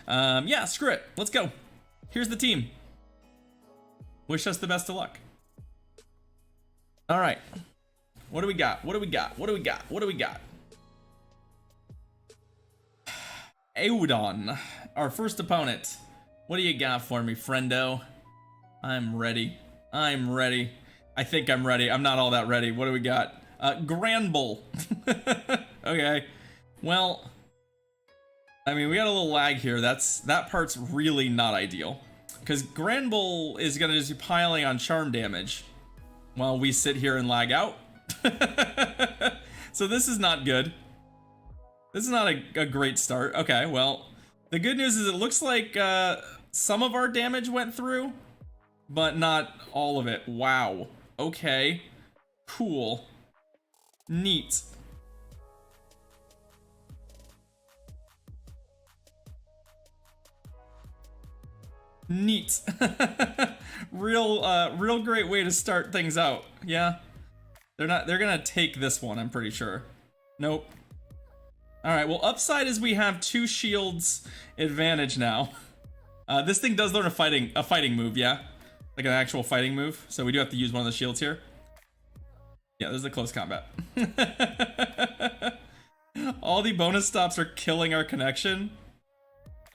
Yeah, screw it. Let's go. Here's the team. Wish us the best of luck. All right. What do we got? What do we got? What do we got? What do we got? Audon, our first opponent. What do you got for me, friendo? I'm ready. I'm ready. I think I'm ready. I'm not all that ready. What do we got? Granbull. Okay. Well, I mean, we got a little lag here. That part's really not ideal. Because Granbull is going to just be piling on charm damage while we sit here and lag out. So this is not good. This is not a great start. Okay, well, the good news is it looks like some of our damage went through, but not all of it. Wow. Okay. Cool. Neat. Neat. Real great way to start things out. Yeah. They're gonna take this one, I'm pretty sure. Nope. Alright, well, upside is we have 2 shields advantage now. This thing does learn a fighting move, yeah? Like an actual fighting move. So we do have to use one of the shields here. Yeah, this is a close combat. All the bonus stops are killing our connection.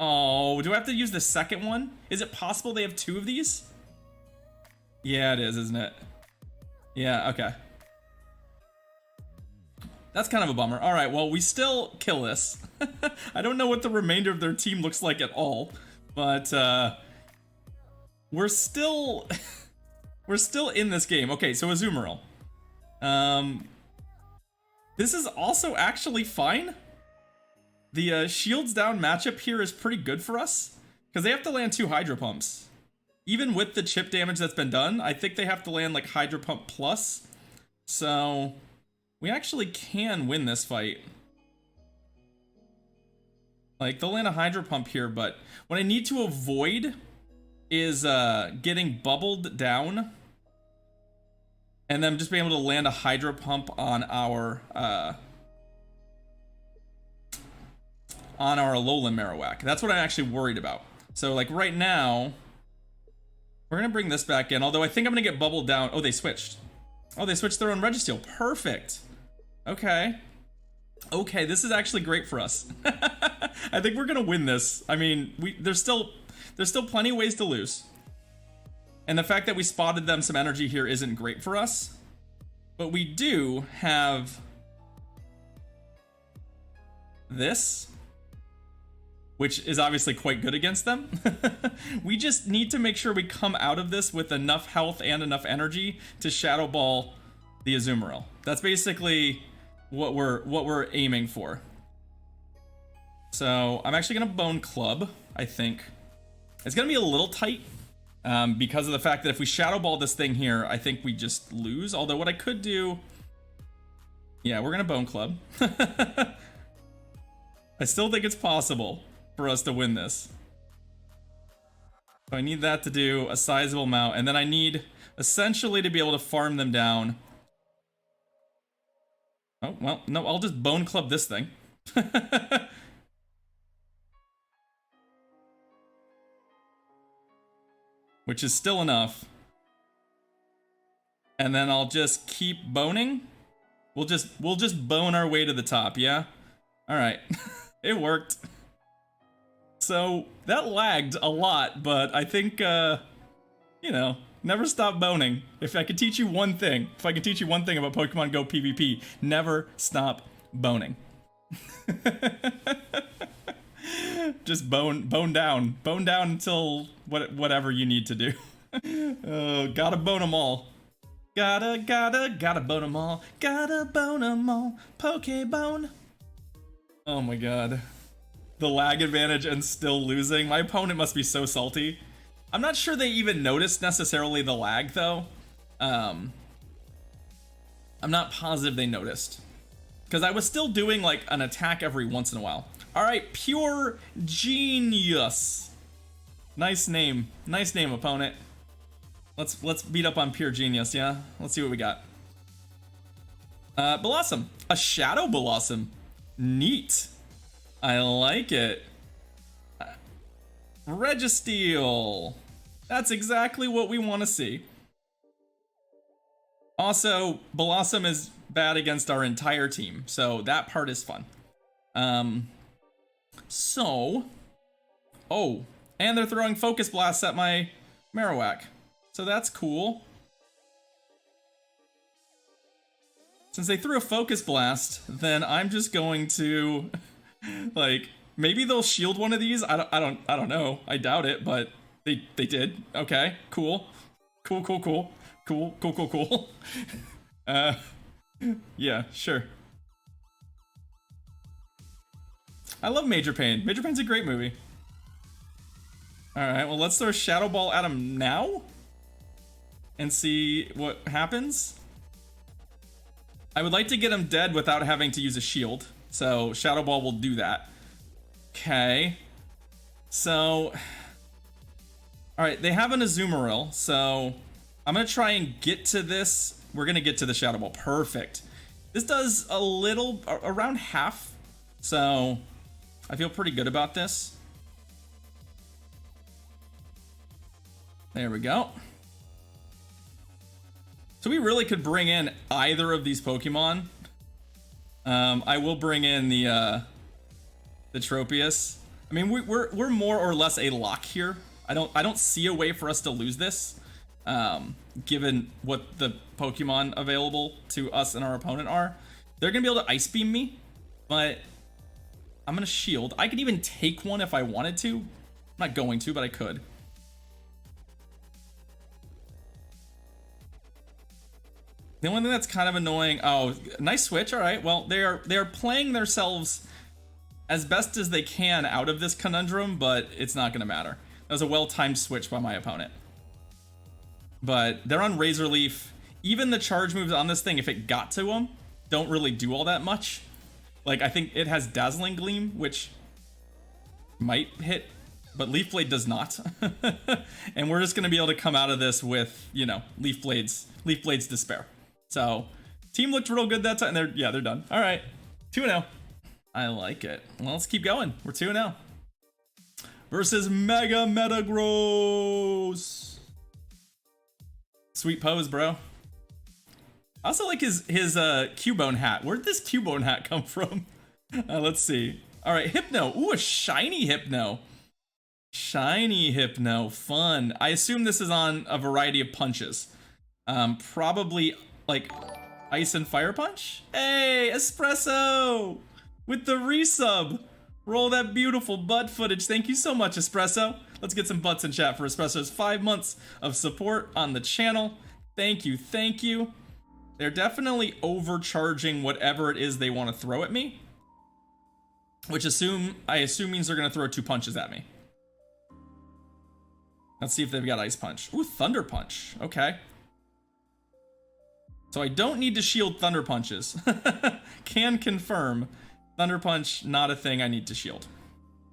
Oh, do I have to use the second one? Is it possible they have 2 of these? Yeah, it is, isn't it? Yeah, okay. That's kind of a bummer. All right, well, we still kill this. I don't know what the remainder of their team looks like at all, but we're still we're still in this game. Okay, so Azumarill. This is also actually fine. The shields down matchup here is pretty good for us because they have to land 2 Hydro Pumps. Even with the chip damage that's been done, I think they have to land like Hydro Pump plus. So we actually can win this fight. Like, they'll land a Hydro Pump here, but what I need to avoid is getting bubbled down and then just being able to land a Hydro Pump on our Alolan Marowak. That's what I'm actually worried about. So, like, right now, we're gonna bring this back in, although I think I'm gonna get bubbled down. Oh, they switched. Oh, they switched their own Registeel. Perfect. Okay. Okay, this is actually great for us. I think we're gonna win this. I mean, there's still plenty of ways to lose. And the fact that we spotted them some energy here isn't great for us. But we do have this, which is obviously quite good against them. We just need to make sure we come out of this with enough health and enough energy to Shadow Ball the Azumarill. That's basically what we're aiming for. So I'm actually gonna Bone Club, I think. It's gonna be a little tight because of the fact that if we Shadow Ball this thing here, I think we just lose. Although what I could do, yeah, we're gonna Bone Club. I still think it's possible for us to win this. So I need that to do a sizable amount, and then I need essentially to be able to farm them down. Oh, well, no, I'll just Bone Club this thing. Which is still enough. And then I'll just keep boning. We'll just bone our way to the top, yeah? Alright. It worked. So, that lagged a lot, but I think, you know, never stop boning. If I could teach you one thing, about Pokemon Go PvP, never stop boning. Just bone down until whatever you need to do. Oh, gotta bone them all. Gotta bone them all. Gotta bone them all. Pokebone. Oh my god. The lag advantage and still losing. My opponent must be so salty. I'm not sure they even noticed necessarily the lag though. I'm not positive they noticed. Because I was still doing like an attack every once in a while. Alright, Pure Genius. Nice name. Nice name, opponent. Let's beat up on Pure Genius, yeah? Let's see what we got. Blossom. A Shadow Blossom. Neat. I like it. Registeel. That's exactly what we want to see. Also, Blossom is bad against our entire team, so that part is fun. Oh, and they're throwing Focus Blasts at my Marowak, so that's cool. Since they threw a Focus Blast, then I'm just going to, like, maybe they'll shield one of these. I don't know. I doubt it, but they did. Okay, cool. Cool. Yeah, sure. I love Major Pain. Major Pain's a great movie. Alright, well, let's throw Shadow Ball at him now and see what happens. I would like to get him dead without having to use a shield, so Shadow Ball will do that. Okay. So, alright, they have an Azumarill, so I'm gonna try and get to this. We're gonna get to the Shadow Ball. Perfect. This does a little, around half, so I feel pretty good about this. There we go. So we really could bring in either of these Pokemon. I will bring in the Tropius. I mean, we're more or less a lock here. I don't see a way for us to lose this, given what the Pokemon available to us and our opponent are. They're gonna be able to Ice Beam me, but I'm gonna shield. I could even take one if I wanted to. I'm not going to, but I could. The only thing that's kind of annoying. Oh, nice switch. All right. Well, they are playing themselves as best as they can out of this conundrum, but it's not gonna matter. That was a well-timed switch by my opponent. But they're on Razor Leaf. Even the charge moves on this thing, if it got to them, don't really do all that much. Like, I think it has Dazzling Gleam, which might hit, but Leaf Blade does not. And we're just gonna be able to come out of this with, you know, Leaf Blade's Despair. So, team looked real good that time. They're done. All right, 2-0. I like it. Well, let's keep going. We're 2-0. Versus Mega Metagross. Sweet pose, bro. I also like his Cubone hat. Where'd this Cubone hat come from? Let's see. All right, Hypno. Ooh, a shiny Hypno. Shiny Hypno. Fun. I assume this is on a variety of punches. Probably like Ice and Fire Punch. Hey, Espresso with the resub. Roll that beautiful butt footage. Thank you so much, Espresso. Let's get some butts in chat for Espresso's 5 months of support on the channel. Thank you, thank you. They're definitely overcharging whatever it is they want to throw at me, which I assume means they're gonna throw 2 punches at me. Let's see if they've got Ice Punch. Ooh, Thunder Punch. Okay. So I don't need to shield Thunder Punches. Can confirm. Thunder Punch, not a thing I need to shield.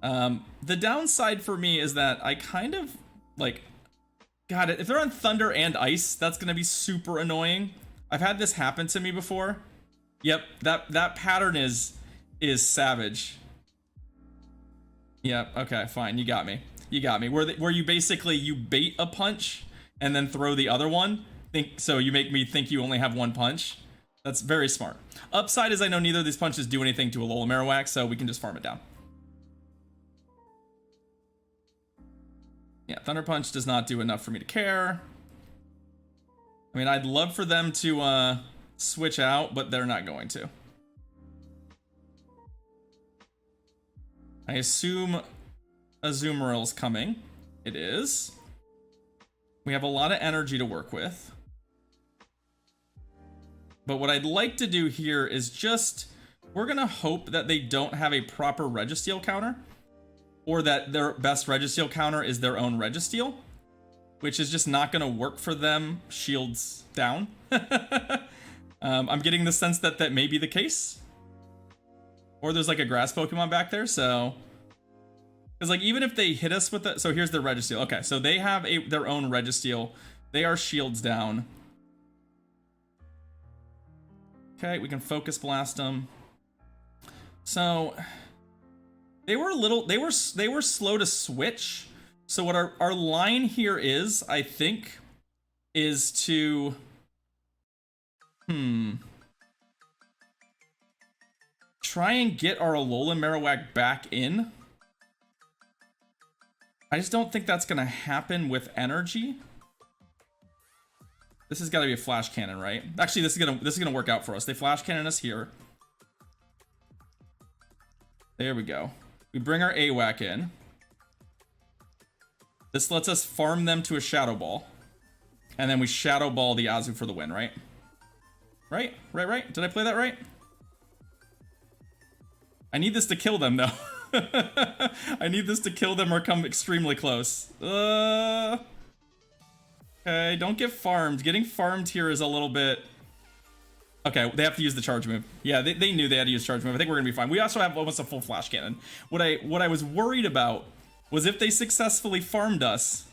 The downside for me is that I kind of, like, God, if they're on Thunder and Ice, that's gonna be super annoying. I've had this happen to me before. Yep, that pattern is savage. Yep, okay, fine, you got me. You got me. Where you basically, you bait a punch and then throw the other one. So you make me think you only have 1 punch. That's very smart. Upside is I know neither of these punches do anything to a Alola Marowak, so we can just farm it down. Yeah, Thunder Punch does not do enough for me to care. I mean, I'd love for them to switch out, but they're not going to. I assume Azumarill's coming. It is. We have a lot of energy to work with. But what I'd like to do here is just, we're gonna hope that they don't have a proper Registeel counter, or that their best Registeel counter is their own Registeel, which is just not gonna work for them. Shields down. I'm getting the sense that that may be the case. Or there's like a grass Pokemon back there, so... Because like, even if they hit us with it, so here's their Registeel. Okay, so they have their own Registeel. They are shields down. Okay, we can Focus Blast them. So they were slow to switch, So what our line here is, I think, is to... try and get our Alolan Marowak back in. I just don't think that's gonna happen with energy. This has got to be a flash cannon, right? Actually, this is gonna work out for us. They flash cannon us here. There we go. We bring our AWAC in. This lets us farm them to a Shadow Ball. And then we Shadow Ball the Azu for the win, right? Right? Right? Did I play that right? I need this to kill them, though. I need this to kill them or come extremely close. Okay, don't get farmed. Getting farmed here is a little bit... Okay, they have to use the charge move. Yeah, they knew they had to use charge move. I think we're gonna be fine. We also have almost a full flash cannon. What I was worried about was if they successfully farmed us,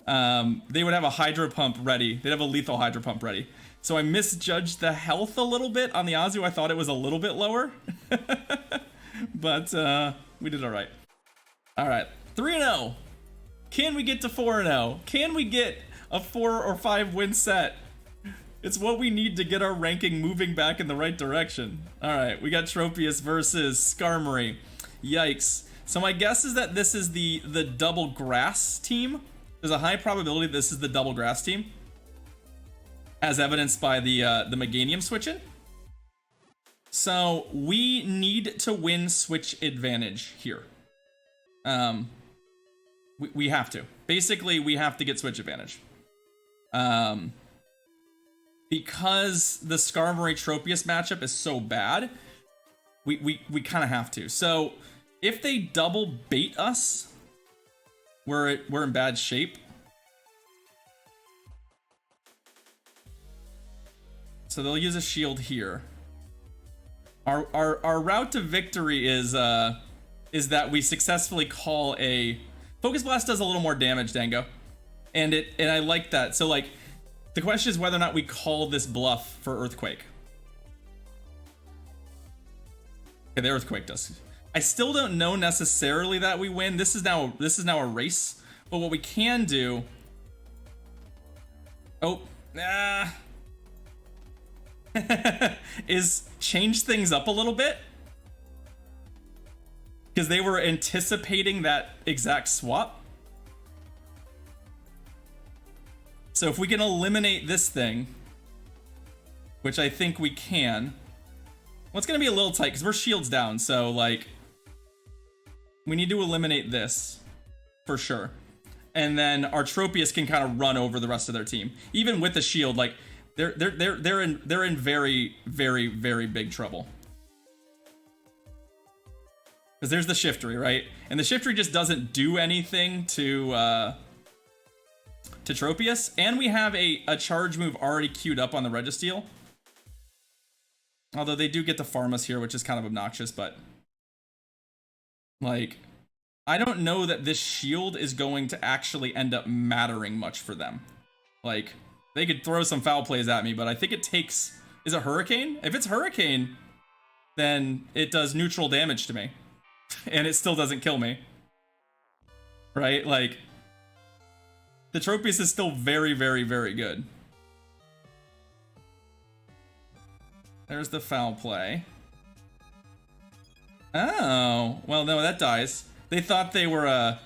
they would have a Hydro Pump ready. They'd have a lethal Hydro Pump ready. So I misjudged the health a little bit on the Azu. I thought it was a little bit lower. But we did all right. All right, 3-0. Can we get to 4-0? Can we get a 4 or 5 win set? It's what we need to get our ranking moving back in the right direction. All right, we got Tropius versus Skarmory. Yikes. So my guess is that this is the double grass team. There's a high probability this is the double grass team, as evidenced by the Meganium switch-in. So we need to win switch advantage here. We have to. Basically, we have to get switch advantage. Because the Skarmory Tropius matchup is so bad, we kind of have to. So if they double bait us, we're in bad shape. So they'll use a shield here. Our route to victory is that we successfully call a Focus Blast. Does a little more damage, Dango, and I like that. So like, the question is whether or not we call this bluff for Earthquake. Okay, the Earthquake does. I still don't know necessarily that we win. This is now a race. But what we can do. Is change things up a little bit, because they were anticipating that exact swap. So if we can eliminate this thing, which I think we can, well, it's gonna be a little tight because we're shields down, so like we need to eliminate this for sure, and then our Tropius can kind of run over the rest of their team. Even with the shield, like they're in very, very, very big trouble. Because there's the Shiftry, right? And the Shiftry just doesn't do anything to Tropius. And we have a charge move already queued up on the Registeel. Although they do get to farm us here, which is kind of obnoxious, but like, I don't know that this shield is going to actually end up mattering much for them. Like, they could throw some foul plays at me, but I think it takes... Is it Hurricane? If it's Hurricane, then it does neutral damage to me. And it still doesn't kill me. Right? Like, the Tropius is still very, very, very good. There's the foul play. Oh, well, no, that dies. They thought they were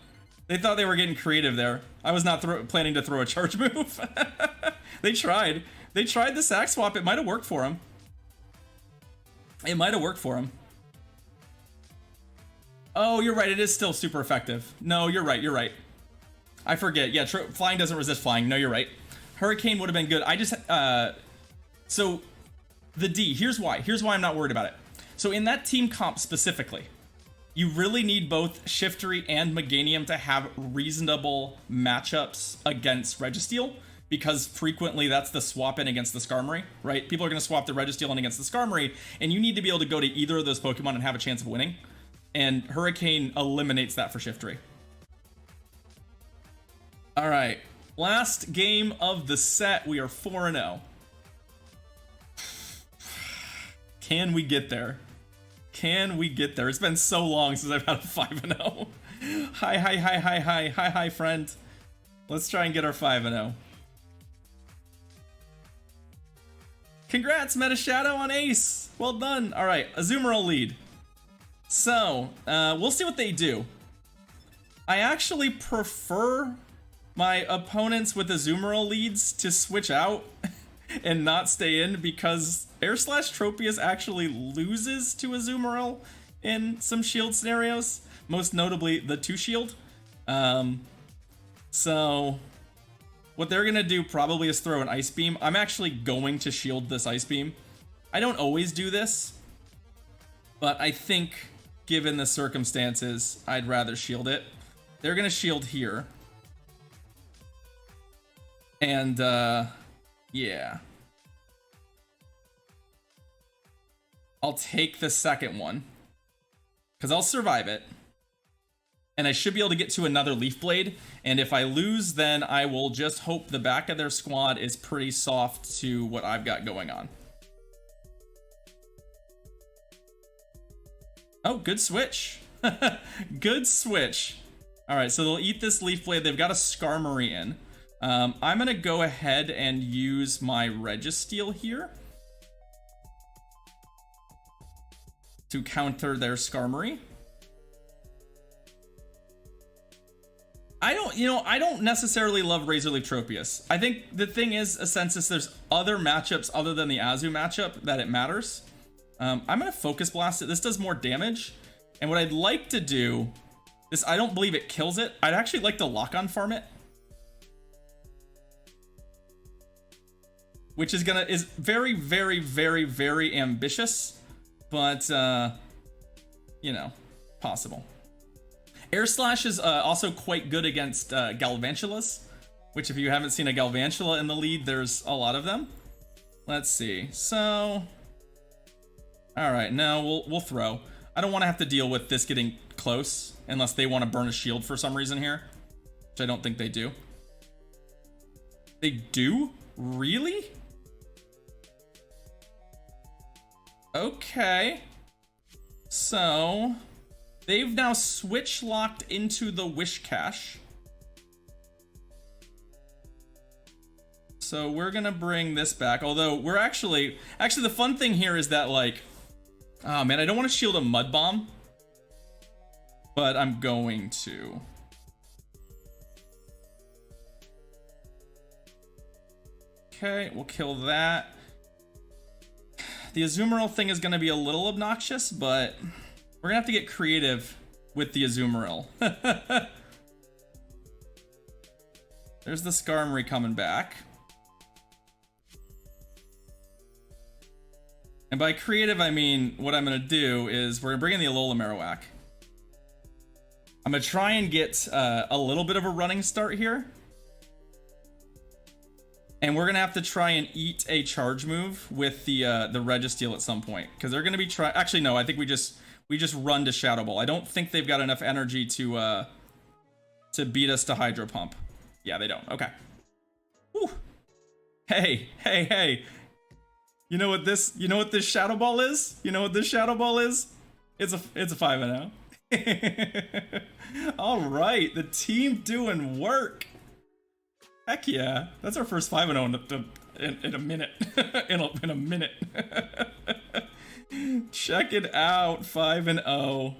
getting creative there. I was not planning to throw a charge move. They tried. They tried the sack swap. It might have worked for him. It might have worked for him. Oh, you're right. It is still super effective. No, you're right. You're right. I forget. Yeah, flying doesn't resist flying. No, you're right. Hurricane would have been good. I just... so, the D. Here's why. Here's why I'm not worried about it. So, in that team comp specifically, you really need both Shiftry and Meganium to have reasonable matchups against Registeel, because frequently that's the swap in against the Skarmory, right? People are going to swap the Registeel in against the Skarmory, and you need to be able to go to either of those Pokemon and have a chance of winning. And Hurricane eliminates that for Shiftry. All right, last game of the set. We are 4-0. Can we get there? Can we get there? It's been so long since I've had a 5-0. Hi, hi, hi, hi, hi, hi, hi, friend. Let's try and get our 5-0. Congrats, Meta Shadow on Ace. Well done. All right, Azumarill lead. So, we'll see what they do. I actually prefer my opponents with Azumarill leads to switch out and not stay in, because Air Slash Tropius actually loses to Azumarill in some shield scenarios, most notably the 2-shield. So what they're gonna do probably is throw an Ice Beam. I'm actually going to shield this Ice Beam. I don't always do this, but I think given the circumstances, I'd rather shield it. They're gonna shield here. And, yeah. I'll take the second one, because I'll survive it. And I should be able to get to another Leaf Blade. And if I lose, then I will just hope the back of their squad is pretty soft to what I've got going on. Oh, good switch. Good switch. All right, so they'll eat this Leaf Blade. They've got a Skarmory in. I'm going to go ahead and use my Registeel here to counter their Skarmory. I don't necessarily love Razor Leaf Tropius. I think the thing is, since there's other matchups other than the Azu matchup that it matters. I'm going to Focus Blast it. This does more damage. And what I'd like to do, I don't believe it kills it. I'd actually like to Lock-on Farm it. Which is very, very, very, very ambitious, but, you know, possible. Air Slash is also quite good against Galvantulas, which if you haven't seen a Galvantula in the lead, there's a lot of them. Let's see. So, all right, no, we'll throw. I don't want to have to deal with this getting close unless they want to burn a shield for some reason here, which I don't think they do. They do? Really? Okay. So they've now switch locked into the Wish Cache. So we're gonna bring this back, although we're actually the fun thing here is that, like, oh man, I don't want to shield a Mud Bomb, but I'm going to. Okay, we'll kill that. The Azumarill thing is going to be a little obnoxious, but we're going to have to get creative with the Azumarill. There's the Skarmory coming back. And by creative, I mean, what I'm going to do is we're going to bring in the Alola Marowak. I'm going to try and get a little bit of a running start here. And we're gonna have to try and eat a charge move with the Registeel at some point, because they're gonna be actually, no, I think we just run to Shadow Ball. I don't think they've got enough energy to beat us to Hydro Pump. Yeah, they don't. Okay. Whew. Hey, hey, hey. You know what this Shadow Ball is? You know what this Shadow Ball is? It's a 5-0. All right, the team doing work. Heck yeah, that's our first 5-0 in a minute. in a minute. Check it out, 5-0.